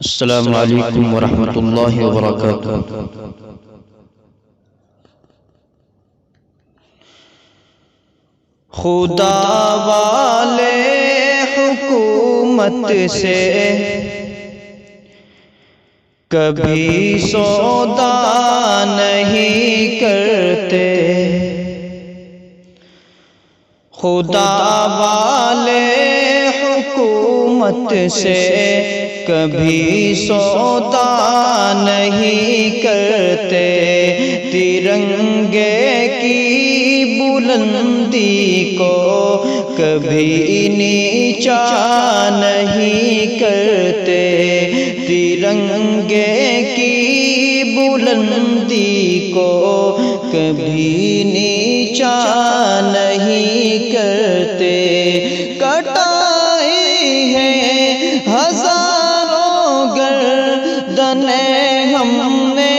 السلام علیکم ورحمۃ اللہ وبرکاتہ۔ خدا والے حکومت سے کبھی سودا نہیں کرتے، خدا والے حکومت سے کبھی سودا نہیں کرتے، ترنگے کی بلندی کو کبھی نیچا نہیں کرتے، ترنگے کی بلندی کو کبھی نیچا نہیں کرتے۔ کٹائی ہے ہزاروں گردنیں ہم نے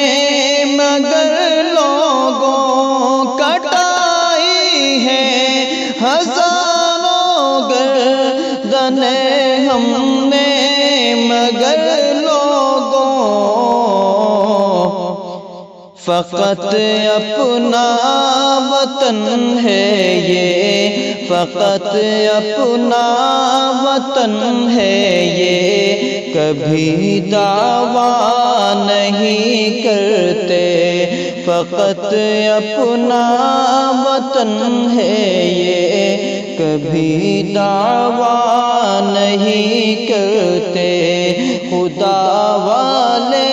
مگر لوگوں، کٹائی ہے ہزاروں گردنیں ہم نے مگر لوگوں، فقط اپنا وطن ہے یہ، فقط اپنا وطن ہے یہ، کبھی دعویٰ نہیں کرتے، فقط اپنا وطن ہے یہ، کبھی دعویٰ نہیں کرتے۔ خدا والے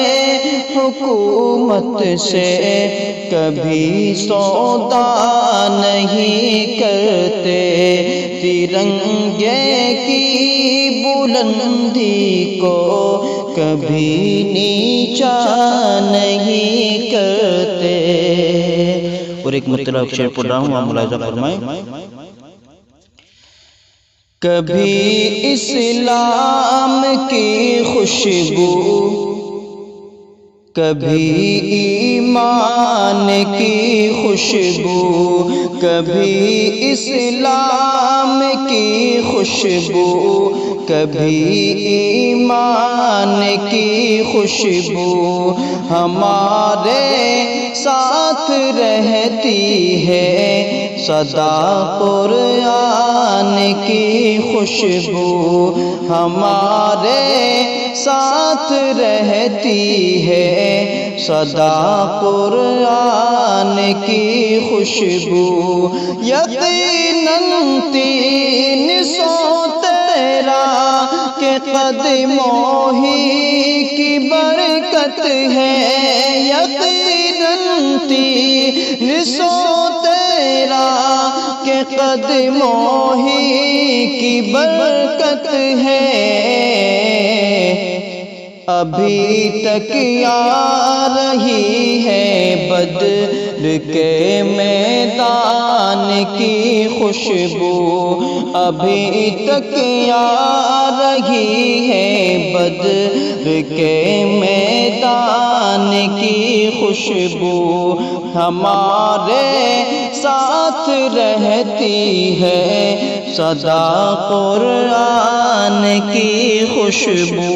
حکومت سے کبھی سودا نہیں کرتے، ترنگے کی بلندی کو کبھی نیچا نہیں کرتے۔ اور ایک مرتبہ شعر پڑھ رہا ہوں، آپ ملاحظہ فرمائیں۔ کبھی اسلام کی خوشبو، کبھی ایمان کی خوشبو، کبھی اسلام کی خوشبو، کبھی ایمان کی خوشبو، ہمارے ساتھ رہتی ہے سدا قرآن کی خوشبو، ہمارے ساتھ رہتی ہے سدا قرآن کی خوشبو، یقیناً تین سو تیرہ کے قدموں ہی کی برکت ہے، یقیناً تین سو تیرہ کے قدموں ہی کی برکت ہے، ابھی تک آ رہی ہے بدر کے میدان کی خوشبو، ابھی تک آ رہی ہے بدر کے میدان کی خوشبو، ہمارے ساتھ رہتی ہے سدا قرآن کی خوشبو،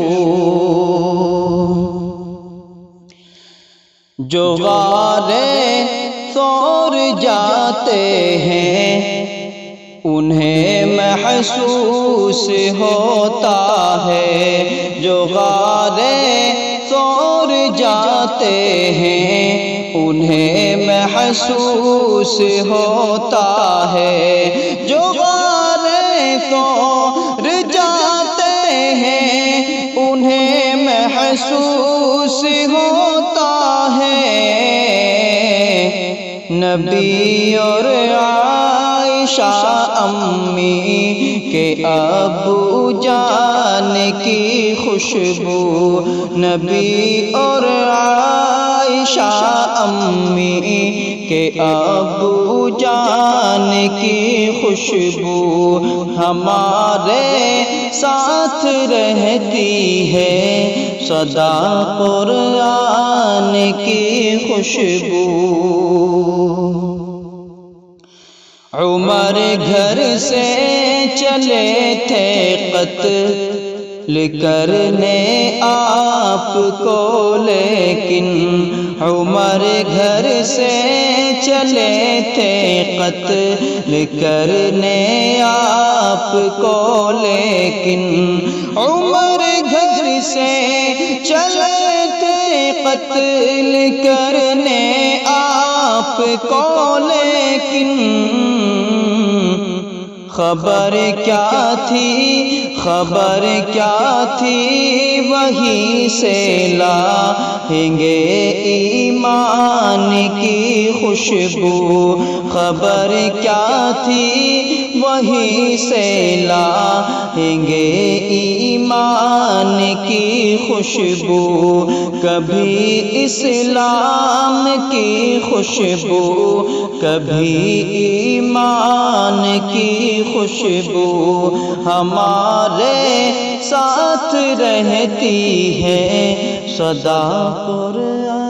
جو غارے ثور جاتے ہیں انہیں محسوس ہوتا ہے، جو غارے ثور جاتے ہیں انہیں محسوس ہوتا ہے، جو غارے ثور جاتے ہیں انہیں محسوس ہوتا ہے، نبی اور عائشہ امی کے ابو جان کی خوشبو، نبی اور عائشہ امی کے ابو جان کی خوشبو، ہمارے ساتھ رہتی ہے سدا قرآن کی خوشبو۔ عمر گھر سے چلے تھے کرنے آپ کو، لیکن عمر گھر سے چلے تھے قتل کرنے آپ کو، لیکن عمر گھر سے چلے تھے قتل کرنے آپ کو، لیکن خبر کیا تھی، خبر کیا تھی، وہیں سے لائیں گے ایمان کی خوشبو، خبر کیا تھی، وہیں سے لائیں گے ایمان کی خوشبو، کبھی اسلام کی خوشبو، کبھی ایمان کی خوشبو ہمارے ساتھ رہتی ہے سدا قرآن